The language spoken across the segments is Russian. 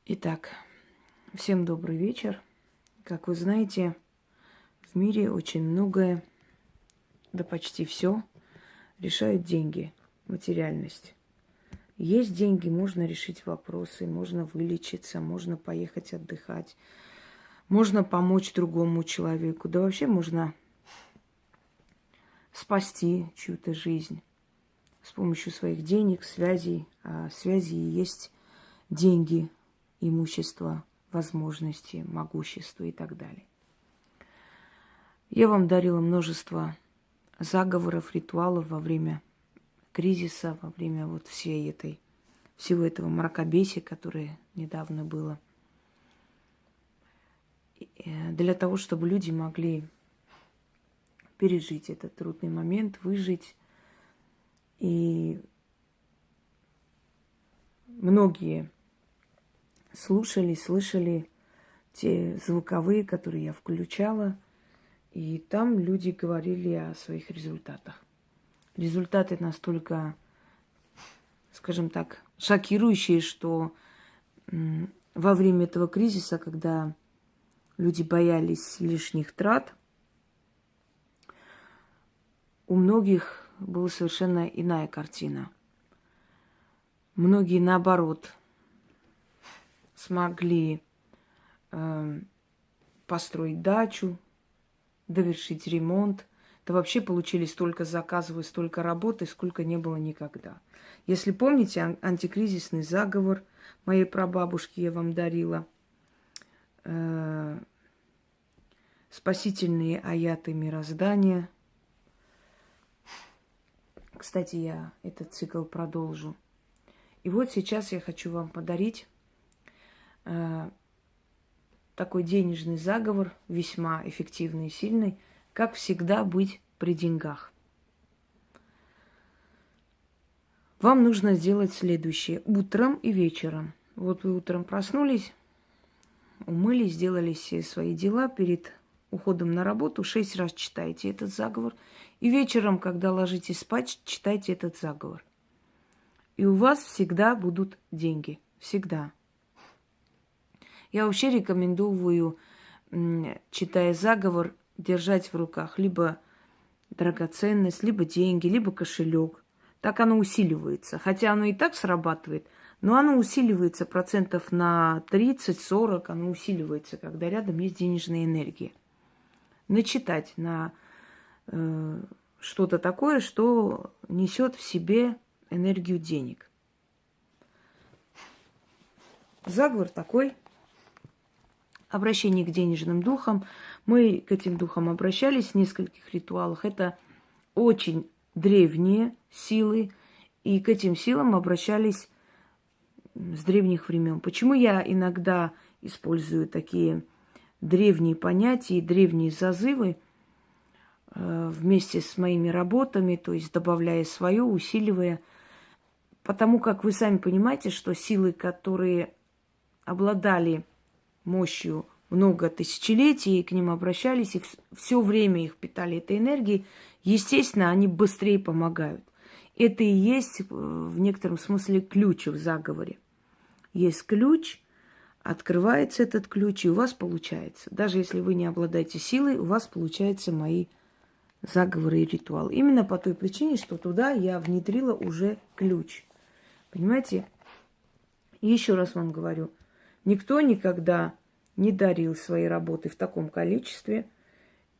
Итак, всем добрый вечер. Как вы знаете, в мире очень многое, да почти все, решают деньги, материальность. Есть деньги, можно решить вопросы, можно вылечиться, можно поехать отдыхать, можно помочь другому человеку, да вообще можно спасти чью-то жизнь с помощью своих денег, связей. А связи и есть деньги, имущество, возможности, могущество и так далее. Я вам дарила множество заговоров, ритуалов во время кризиса, во время всего этого мракобесия, которое недавно было. Для того, чтобы люди могли пережить этот трудный момент, выжить. И многие слышали те звуковые, которые я включала, и там люди говорили о своих результатах. Результаты настолько, скажем так, шокирующие, что во время этого кризиса, когда люди боялись лишних трат, у многих была совершенно иная картина. Многие, наоборот, смогли построить дачу, довершить ремонт. Да вообще получили столько заказов и столько работы, сколько не было никогда. Если помните, антикризисный заговор моей прабабушки я вам дарила, спасительные аяты мироздания. Кстати, я этот цикл продолжу. И вот сейчас я хочу вам подарить такой денежный заговор, весьма эффективный и сильный, как всегда быть при деньгах. Вам нужно сделать следующее. Утром и вечером. Вот вы утром проснулись, умылись, сделали все свои дела. Перед уходом на работу 6 раз читайте этот заговор. И вечером, когда ложитесь спать, читайте этот заговор. И у вас всегда будут деньги. Всегда. Я вообще рекомендую, читая заговор, держать в руках либо драгоценность, либо деньги, либо кошелек. Так оно усиливается. Хотя оно и так срабатывает, но оно усиливается процентов на 30-40, оно усиливается, когда рядом есть денежная энергия. Начитать на что-то такое, что несет в себе энергию денег. Заговор такой. Обращение к денежным духам. Мы к этим духам обращались в нескольких ритуалах. Это очень древние силы, и к этим силам обращались с древних времен. Почему я иногда использую такие древние понятия и древние зазывы вместе с моими работами, то есть добавляя свое, усиливая? Потому как вы сами понимаете, что силы, которые обладали мощью много тысячелетий, и к ним обращались, и все время их питали этой энергией, естественно, они быстрее помогают. Это и есть в некотором смысле ключ в заговоре. Есть ключ, открывается этот ключ, и у вас получается. Даже если вы не обладаете силой, у вас получаются мои заговоры и ритуалы. Именно по той причине, что туда я внедрила уже ключ. Понимаете? И еще раз вам говорю, никто никогда не дарил свои работы в таком количестве,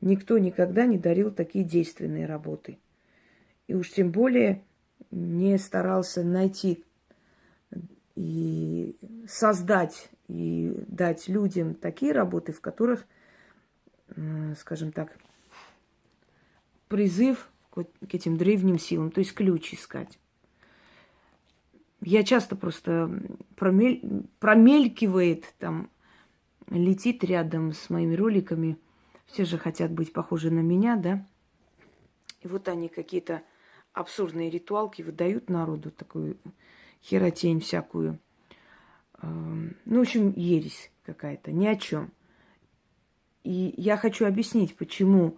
никто никогда не дарил такие действенные работы. И уж тем более не старался найти и создать, и дать людям такие работы, в которых, скажем так, призыв к этим древним силам, то есть ключ искать. Я часто просто промелькивает, там, летит рядом с моими роликами. Все же хотят быть похожи на меня, да? И вот они какие-то абсурдные ритуалки выдают народу, такую херотень всякую. Ну, в общем, ересь какая-то, ни о чем. И я хочу объяснить, почему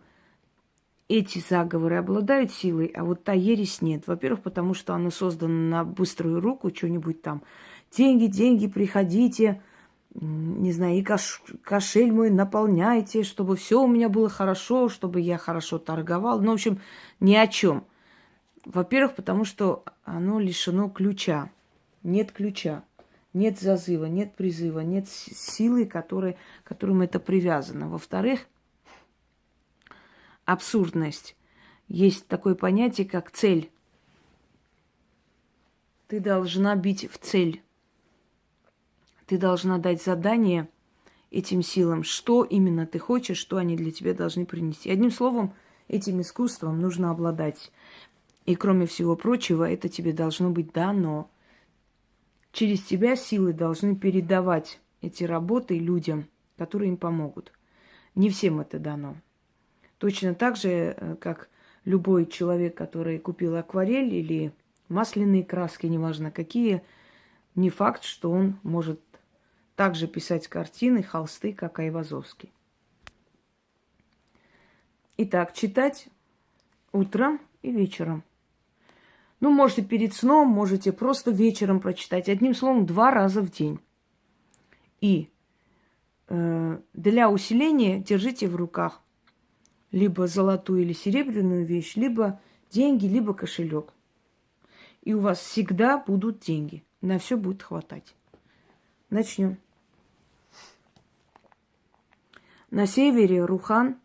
эти заговоры обладают силой, а вот та ересь нет. Во-первых, потому что она создана на быструю руку, что-нибудь там. Деньги, деньги, приходите, не знаю, и кошель мой наполняйте, чтобы все у меня было хорошо, чтобы я хорошо торговал. Ну, в общем, ни о чем. Во-первых, потому что оно лишено ключа. Нет ключа, нет зазыва, нет призыва, нет силы, которым это привязано. Во-вторых, абсурдность. Есть такое понятие, как цель. Ты должна бить в цель. Ты должна дать задание этим силам, что именно ты хочешь, что они для тебя должны принести. Одним словом, этим искусством нужно обладать. И кроме всего прочего, это тебе должно быть дано. Через тебя силы должны передавать эти работы людям, которые им помогут. Не всем это дано. Точно так же, как любой человек, который купил акварель или масляные краски, неважно какие, не факт, что он может также писать картины, холсты, как Айвазовский. Итак, читать утром и вечером. Ну, можете перед сном, можете просто вечером прочитать. Одним словом, 2 раза в день. И для усиления держите в руках либо золотую или серебряную вещь, либо деньги, либо кошелек. И у вас всегда будут деньги. На все будет хватать. Начнем. На севере Рухан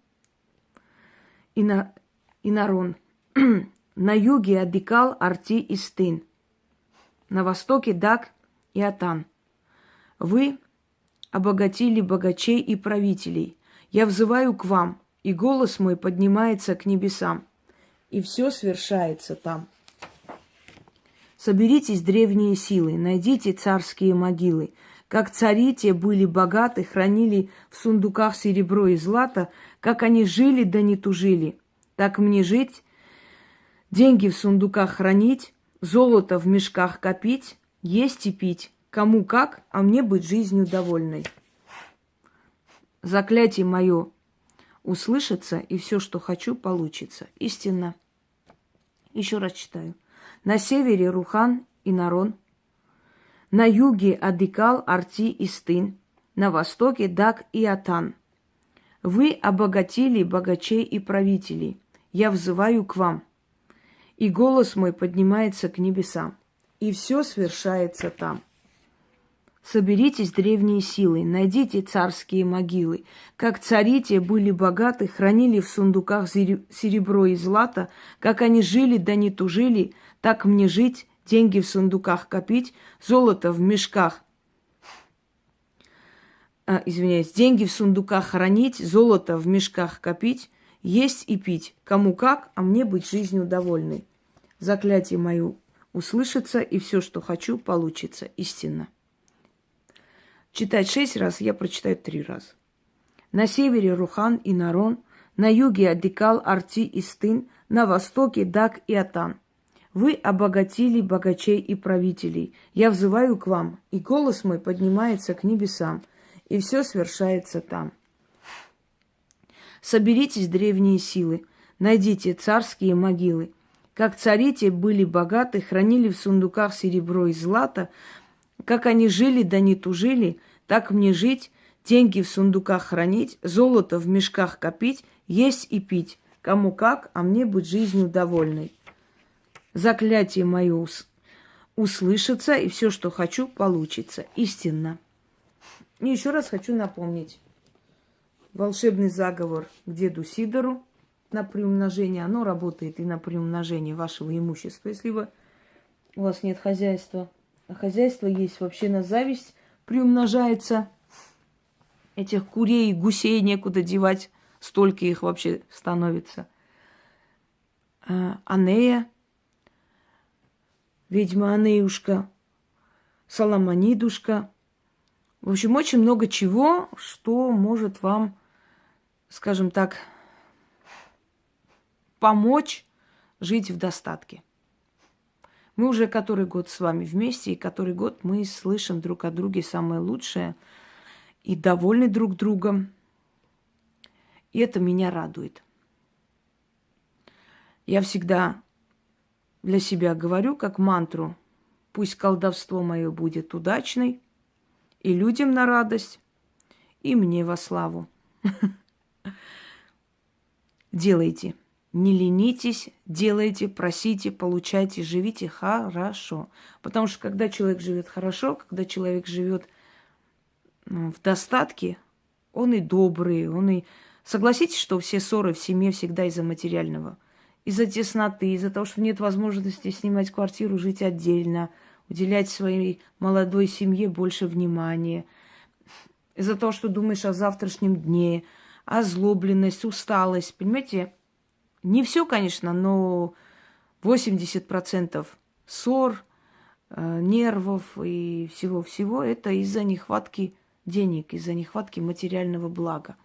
и Нарон. На юге Адикал, Арти и Стын. На востоке Даг и Атан. Вы обогатили богачей и правителей. Я взываю к вам, и голос мой поднимается к небесам. И все свершается там. Соберитесь, древние силы, найдите царские могилы. Как цари те были богаты, хранили в сундуках серебро и злато, как они жили да не тужили. Так мне жить, деньги в сундуках хранить, золото в мешках копить, есть и пить. Кому как, а мне быть жизнью довольной. Заклятие мое услышится, и все, что хочу, получится. Истинно. Еще раз читаю. На севере Рухан и Нарон, на юге Адикал, Арти и Стын, на востоке Даг и Атан. Вы обогатили богачей и правителей. Я взываю к вам, и голос мой поднимается к небесам, и все свершается там. Соберитесь, древние силы, найдите царские могилы. Как цари те были богаты, хранили в сундуках серебро и злато, как они жили да не тужили, так мне жить, деньги в сундуках копить, золото в мешках. Деньги в сундуках хранить, золото в мешках копить, есть и пить. Кому как, а мне быть жизнью довольной. Заклятие мое услышится, и все, что хочу, получится. Истинно. Читать 6 раз, я прочитаю 3 раза. На севере Рухан и Нарон, на юге Адикал, Арти и Стын, на востоке Даг и Атан. Вы обогатили богачей и правителей. Я взываю к вам, и голос мой поднимается к небесам, и все свершается там. Соберитесь, древние силы, найдите царские могилы. Как цари те были богаты, хранили в сундуках серебро и злато, как они жили да не тужили, так мне жить, деньги в сундуках хранить, золото в мешках копить, есть и пить. Кому как, а мне быть жизнью довольной. Заклятие мое услышится, и все, что хочу, получится. Истинно. И еще раз хочу напомнить. Волшебный заговор к деду Сидору на приумножение. Оно работает и на приумножение вашего имущества. Если у вас нет хозяйства, а хозяйство есть вообще на зависть, приумножается. Этих курей и гусей некуда девать. Столько их вообще становится. Анея, ведьма Анеюшка, Соломонидушка. В общем, очень много чего, что может вам, скажем так, помочь жить в достатке. Мы уже который год с вами вместе, и который год мы слышим друг о друге самое лучшее и довольны друг другом. И это меня радует. Я всегда для себя говорю как мантру: пусть колдовство мое будет удачной, и людям на радость, и мне во славу. Делайте. Не ленитесь, делайте, просите, получайте, живите хорошо. Потому что когда человек живет хорошо, когда человек живет в достатке, он и добрый, он и... Согласитесь, что все ссоры в семье всегда из-за материального. Из-за тесноты, из-за того, что нет возможности снимать квартиру, жить отдельно, уделять своей молодой семье больше внимания. Из-за того, что думаешь о завтрашнем дне, озлобленность, усталость. Понимаете, не все, конечно, но 80% ссор, нервов и всего-всего это из-за нехватки денег, из-за нехватки материального блага.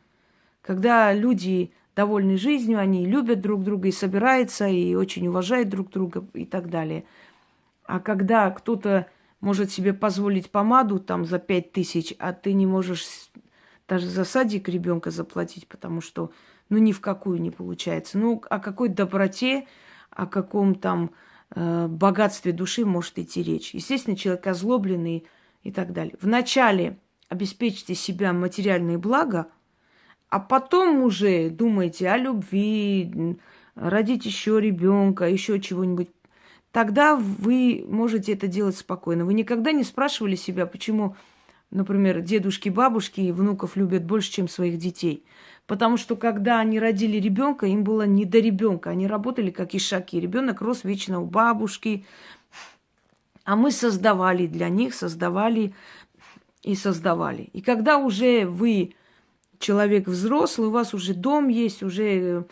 Когда люди довольны жизнью, они любят друг друга и собираются, и очень уважают друг друга и так далее. А когда кто-то может себе позволить помаду там за 5000, а ты не можешь даже за садик ребенка заплатить, потому что ни в какую не получается. О какой доброте, о каком там богатстве души может идти речь. Естественно, человек озлобленный и так далее. Вначале обеспечьте себя материальные блага, а потом уже думайте о любви, родить еще ребенка, еще чего-нибудь. Тогда вы можете это делать спокойно. Вы никогда не спрашивали себя, почему, например, дедушки, бабушки и внуков любят больше, чем своих детей. Потому что когда они родили ребенка, им было не до ребенка. Они работали как ишаки. Ребенок рос вечно у бабушки. А мы создавали для них, создавали и создавали. И когда уже вы человек взрослый, у вас уже дом есть, уже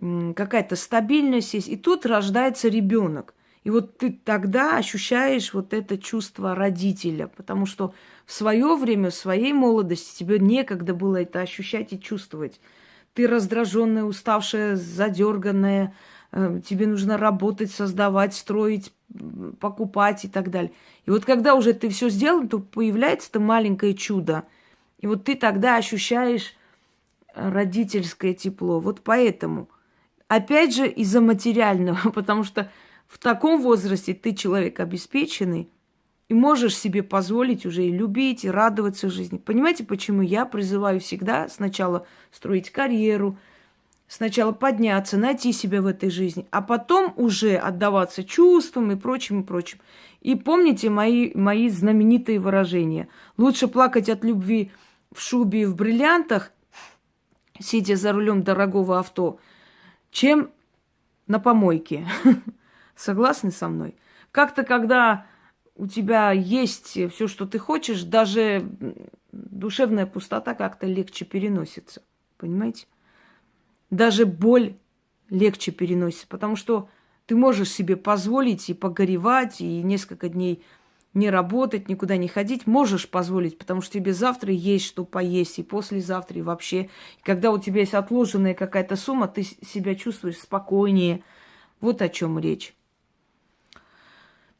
какая-то стабильность есть, и тут рождается ребенок. И вот ты тогда ощущаешь вот это чувство родителя, потому что в свое время, в своей молодости тебе некогда было это ощущать и чувствовать. Ты раздраженная, уставшая, задерганная, тебе нужно работать, создавать, строить, покупать и так далее. И вот когда уже ты все сделал, то появляется это маленькое чудо. И вот ты тогда ощущаешь родительское тепло. Вот поэтому. Опять же, из-за материального, потому что в таком возрасте ты человек обеспеченный и можешь себе позволить уже и любить, и радоваться жизни. Понимаете, почему я призываю всегда сначала строить карьеру, сначала подняться, найти себя в этой жизни, а потом уже отдаваться чувствам и прочим, и прочим. И помните мои знаменитые выражения. Лучше плакать от любви в шубе и в бриллиантах, сидя за рулем дорогого авто, чем на помойке. Согласны со мной? Как-то, когда у тебя есть все, что ты хочешь, даже душевная пустота как-то легче переносится. Понимаете? Даже боль легче переносится, потому что ты можешь себе позволить и погоревать, и несколько дней не работать, никуда не ходить. Можешь позволить, потому что тебе завтра есть что поесть, и послезавтра, и вообще. И когда у тебя есть отложенная какая-то сумма, ты себя чувствуешь спокойнее. Вот о чем речь.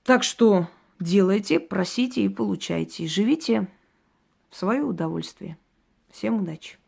Так что делайте, просите и получайте. И живите в свое удовольствие. Всем удачи!